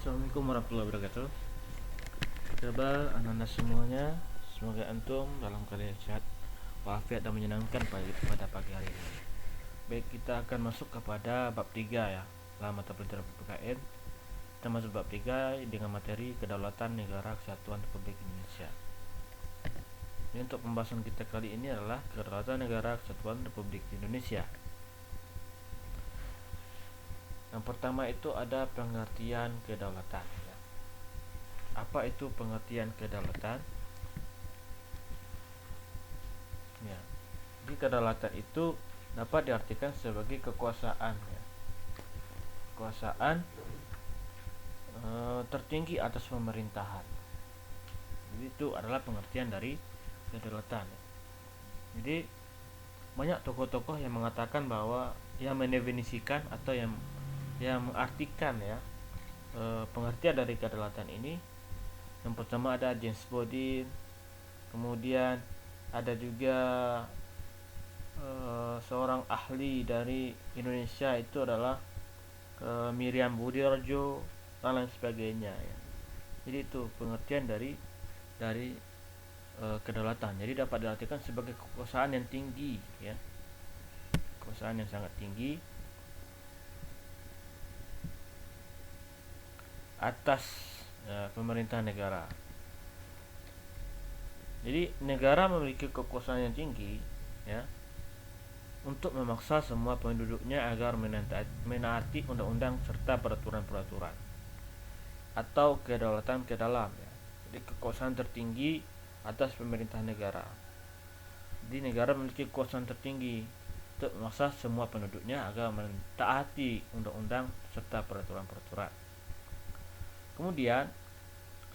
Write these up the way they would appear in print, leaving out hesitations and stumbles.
Assalamualaikum warahmatullahi wabarakatuh. Apa kabar anak-anak semuanya? Semoga antum dalam keadaan sehat walafiat dan menyenangkan pada pagi hari ini. Baik, kita akan masuk kepada bab 3 ya, dalam mata pelajaran PPKN. Kita masuk bab 3 dengan materi kedaulatan negara kesatuan Republik Indonesia. Ini untuk pembahasan kita kali ini adalah kedaulatan negara kesatuan Republik Indonesia. Yang pertama itu ada pengertian kedaulatan. Apa itu pengertian kedaulatan? Ya, jadi kedaulatan itu dapat diartikan sebagai kekuasaan, ya. Kekuasaan tertinggi atas pemerintahan. Jadi itu adalah pengertian dari kedaulatan. Jadi banyak tokoh-tokoh yang mengatakan bahwa yang mendefinisikan atau yang mengartikan ya pengertian dari kedaulatan ini. Yang pertama ada James Baldwin, kemudian ada juga seorang ahli dari Indonesia itu adalah Miriam Budiarjo dan lain sebagainya ya. Jadi itu pengertian dari kedaulatan. Jadi dapat diartikan sebagai kekuasaan yang tinggi ya. Kekuasaan yang sangat tinggi atas pemerintahan negara. Jadi negara memiliki kekuasaan yang tinggi ya untuk memaksa semua penduduknya agar menaati undang-undang serta peraturan-peraturan atau kedaulatan ke dalam ya. Jadi kekuasaan tertinggi atas pemerintahan negara. Jadi negara memiliki kekuasaan tertinggi untuk memaksa semua penduduknya agar mentaati undang-undang serta peraturan-peraturan. Kemudian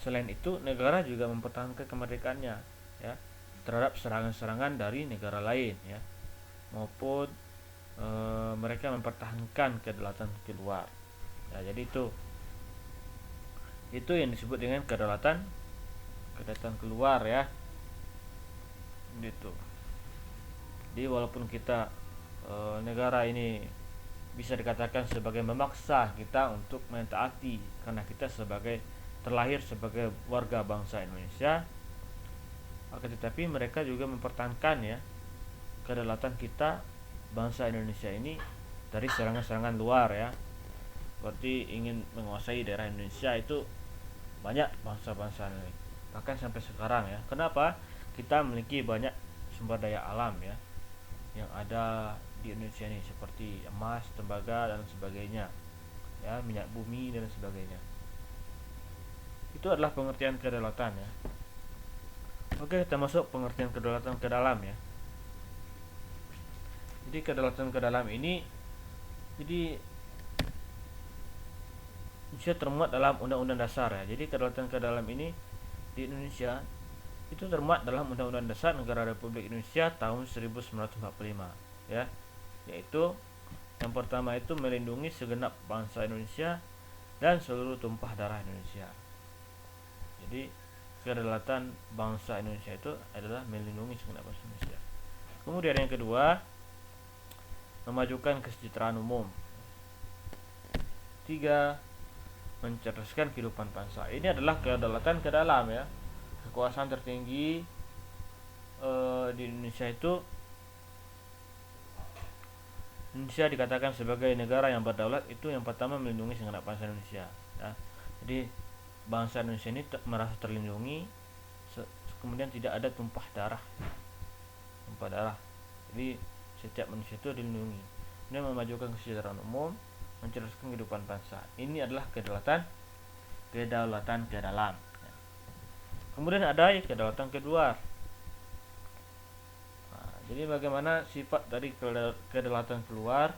selain itu negara juga mempertahankan kemerdekaannya ya terhadap serangan-serangan dari negara lain ya, maupun mereka mempertahankan kedaulatan keluar ya. Jadi itu yang disebut dengan kedaulatan keluar ya gitu. Jadi walaupun kita negara ini bisa dikatakan sebagai memaksa kita untuk mentaati karena kita terlahir sebagai warga bangsa Indonesia, akan tetapi mereka juga mempertahankan ya kedaulatan kita bangsa Indonesia ini dari serangan-serangan luar ya. Seperti ingin menguasai daerah Indonesia itu banyak bangsa-bangsa ini, bahkan sampai sekarang ya. Kenapa? Kita memiliki banyak sumber daya alam ya yang ada di Indonesia ini, seperti emas, tembaga dan sebagainya ya, minyak bumi dan sebagainya. Itu adalah pengertian kedaulatan ya. Oke, kita masuk pengertian kedaulatan ke dalam ya. Jadi kedaulatan ke dalam ini jadi Indonesia termuat dalam Undang-Undang Dasar ya. Jadi kedaulatan ke dalam ini di Indonesia itu termuat dalam Undang-Undang Dasar Negara Republik Indonesia tahun 1945 ya. Yaitu yang pertama itu melindungi segenap bangsa Indonesia dan seluruh tumpah darah Indonesia. Jadi kedaulatan bangsa Indonesia itu adalah melindungi segenap bangsa Indonesia. Kemudian yang kedua, memajukan kesejahteraan umum. 3, mencerdaskan kehidupan bangsa. Ini adalah kedaulatan ke dalam ya. Kekuasaan tertinggi di Indonesia itu, Indonesia dikatakan sebagai negara yang berdaulat itu yang pertama melindungi segenap bangsa Indonesia ya. Jadi bangsa Indonesia ini merasa terlindungi, kemudian tidak ada tumpah darah. Jadi setiap manusia itu dilindungi. Kemudian memajukan kesejahteraan umum, mencerdaskan kehidupan bangsa. Ini adalah kedaulatan ke dalam. Kemudian ada kedaulatan kedua. Nah, jadi bagaimana sifat dari kedaulatan keluar?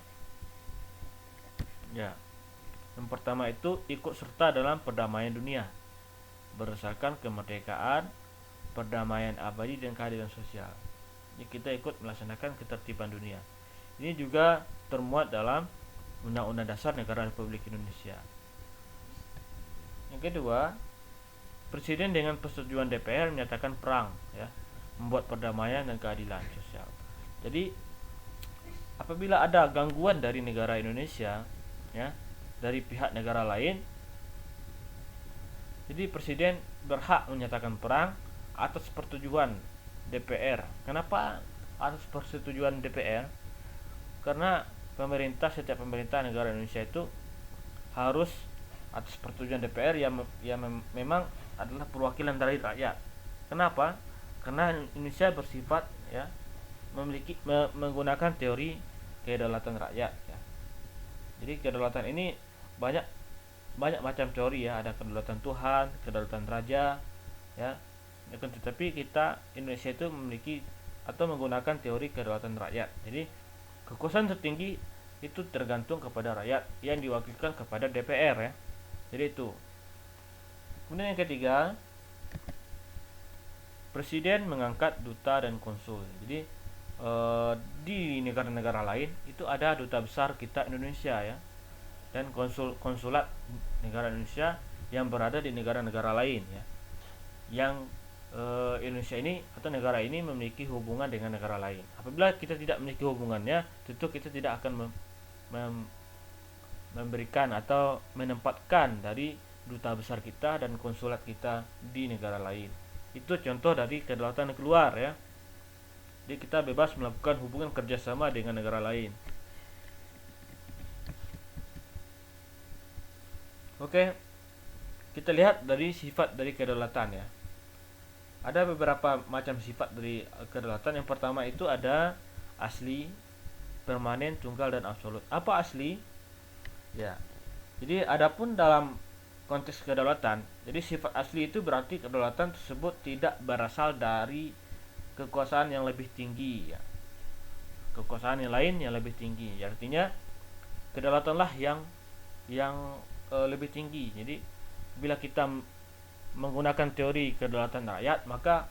Ya, yang pertama itu ikut serta dalam perdamaian dunia berdasarkan kemerdekaan, perdamaian abadi dan keadilan sosial. Jadi kita ikut melaksanakan ketertiban dunia. Ini juga termuat dalam Undang-Undang Dasar Negara Republik Indonesia. Yang kedua, Presiden dengan persetujuan DPR menyatakan perang ya, membuat perdamaian dan keadilan sosial. Jadi apabila ada gangguan dari negara Indonesia ya, dari pihak negara lain, Jadi presiden berhak menyatakan perang atas persetujuan DPR. Kenapa atas persetujuan DPR? Karena setiap pemerintah negara Indonesia itu harus atas persetujuan DPR yang memang adalah perwakilan dari rakyat. Kenapa? Karena Indonesia bersifat ya menggunakan teori kedaulatan rakyat ya. Jadi kedaulatan ini banyak macam teori ya, ada kedaulatan Tuhan, kedaulatan raja ya. Tetapi kita Indonesia itu memiliki atau menggunakan teori kedaulatan rakyat. Jadi kekuasaan tertinggi itu tergantung kepada rakyat yang diwakilkan kepada DPR ya. Jadi itu. Kemudian yang ketiga, presiden mengangkat duta dan konsul. Jadi di negara-negara lain itu ada duta besar kita Indonesia ya, dan konsulat negara Indonesia yang berada di negara-negara lain ya. Yang Indonesia ini atau negara ini memiliki hubungan dengan negara lain. Apabila kita tidak memiliki hubungannya, tentu kita tidak akan memberikan atau menempatkan dari duta besar kita dan konsulat kita di negara lain. Itu contoh dari kedaulatan keluar ya. Jadi kita bebas melakukan hubungan kerjasama dengan negara lain. Oke, kita lihat dari sifat dari kedaulatan ya. Ada beberapa macam sifat dari kedaulatan. Yang pertama itu ada asli, permanen, tunggal, dan absolut. Apa asli? Ya. Jadi adapun dalam konteks kedaulatan, jadi sifat asli itu berarti kedaulatan tersebut tidak berasal dari kekuasaan yang lebih tinggi ya. Kekuasaan yang lain yang lebih tinggi. Ya, artinya kedaulatanlah yang lebih tinggi. Jadi bila kita menggunakan teori kedaulatan rakyat, maka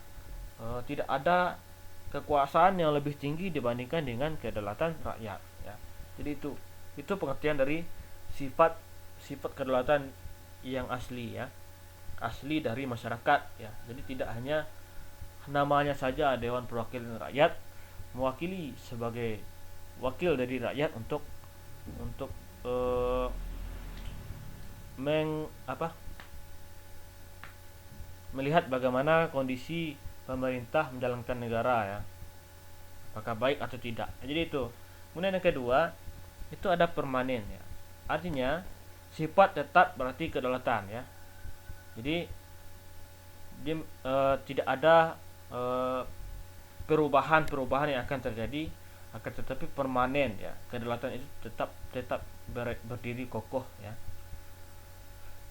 tidak ada kekuasaan yang lebih tinggi dibandingkan dengan kedaulatan rakyat ya. Jadi itu pengertian dari sifat kedaulatan yang asli ya, asli dari masyarakat ya. Jadi tidak hanya namanya saja Dewan Perwakilan Rakyat mewakili sebagai wakil dari rakyat untuk melihat bagaimana kondisi pemerintah menjalankan negara ya, apakah baik atau tidak. Jadi itu. Kemudian yang kedua itu ada permanen ya, artinya sifat tetap berarti kedaulatan ya. Jadi dia tidak ada perubahan yang akan terjadi, akan tetapi permanen ya. Kedaulatan itu tetap berdiri kokoh ya.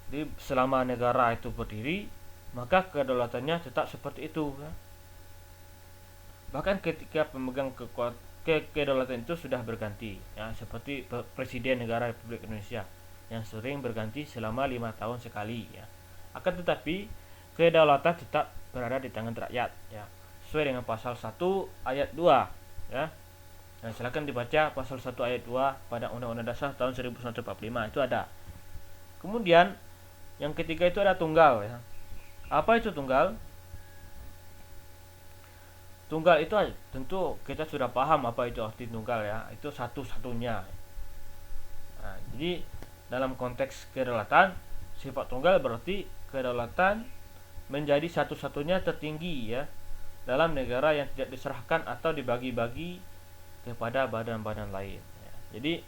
Jadi selama negara itu berdiri, maka kedaulatannya tetap seperti itu ya. Bahkan ketika pemegang kedaulatan itu sudah berganti ya, seperti presiden negara Republik Indonesia yang sering berganti selama 5 tahun sekali ya. Akan tetapi kedaulatan tetap berada di tangan rakyat ya, sesuai dengan pasal 1 ayat 2 ya. Nah, silakan dibaca pasal 1 ayat 2 pada Undang-Undang Dasar tahun 1945 itu ada. Kemudian yang ketiga itu ada tunggal ya. Apa itu tunggal? Tunggal itu tentu kita sudah paham apa itu arti tunggal ya. Itu satu-satunya. Nah, jadi dalam konteks kedaulatan, sifat tunggal berarti kedaulatan menjadi satu-satunya tertinggi ya dalam negara yang tidak diserahkan atau dibagi-bagi kepada badan-badan lain ya. Jadi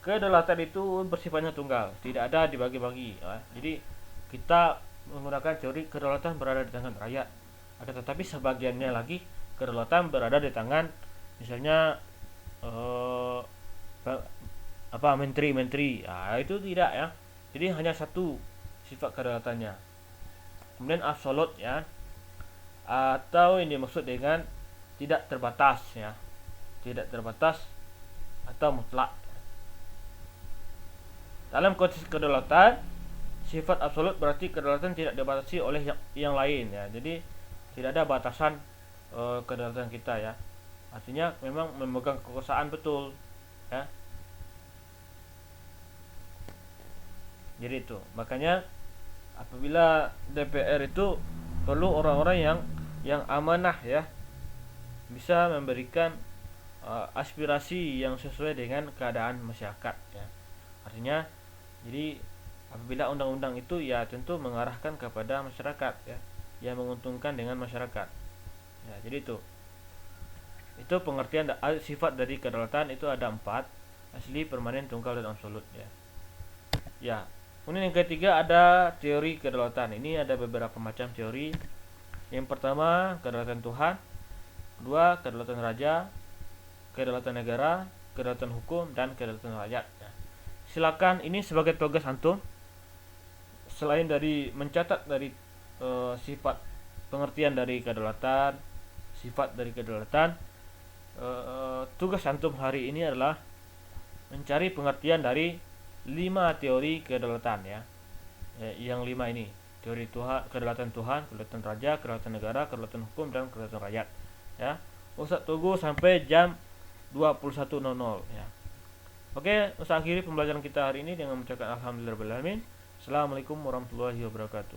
kedaulatan itu bersifatnya tunggal, tidak ada dibagi-bagi ya. Jadi kita menggunakan teori kedaulatan berada di tangan rakyat, akan tetapi sebagiannya lagi kedaulatan berada di tangan misalnya menteri-menteri. Nah, itu tidak ya. Jadi hanya satu sifat kedaulatannya. Kemudian absolut ya, atau yang dimaksud dengan tidak terbatas ya, tidak terbatas atau mutlak. Dalam konteks kedaulatan, sifat absolut berarti kedaulatan tidak dibatasi oleh yang lain ya. Jadi tidak ada batasan kedaulatan kita ya. Artinya memang memegang kekuasaan betul ya. Jadi itu. Makanya apabila DPR itu perlu orang-orang yang amanah ya, bisa memberikan aspirasi yang sesuai dengan keadaan masyarakat ya. Artinya jadi Apabila undang-undang itu ya tentu mengarahkan kepada masyarakat ya, yang menguntungkan dengan masyarakat. Ya, jadi itu pengertian sifat dari kedaulatan itu ada 4: asli, permanen, tunggal, dan absolut ya. Ya. Kemudian yang ketiga ada teori kedaulatan. Ini ada beberapa macam teori. Yang pertama, kedaulatan Tuhan. Kedua, kedaulatan raja. Kedaulatan negara, kedaulatan hukum, dan kedaulatan rakyat ya. Silakan, ini sebagai tugas antum, selain dari mencatat dari sifat pengertian dari kedaulatan, sifat dari kedaulatan, tugas antum hari ini adalah mencari pengertian dari 5 teori kedaulatan ya. Yang 5 ini, teori Tuhan, kedaulatan Tuhan, kedaulatan raja, kedaulatan negara, kedaulatan hukum, dan kedaulatan rakyat ya. Ustaz tunggu sampai jam 21.00 ya. Oke, Ustaz akhiri pembelajaran kita hari ini dengan mengucapkan alhamdulillahirabbil alamin. Assalamualaikum warahmatullahi wabarakatuh.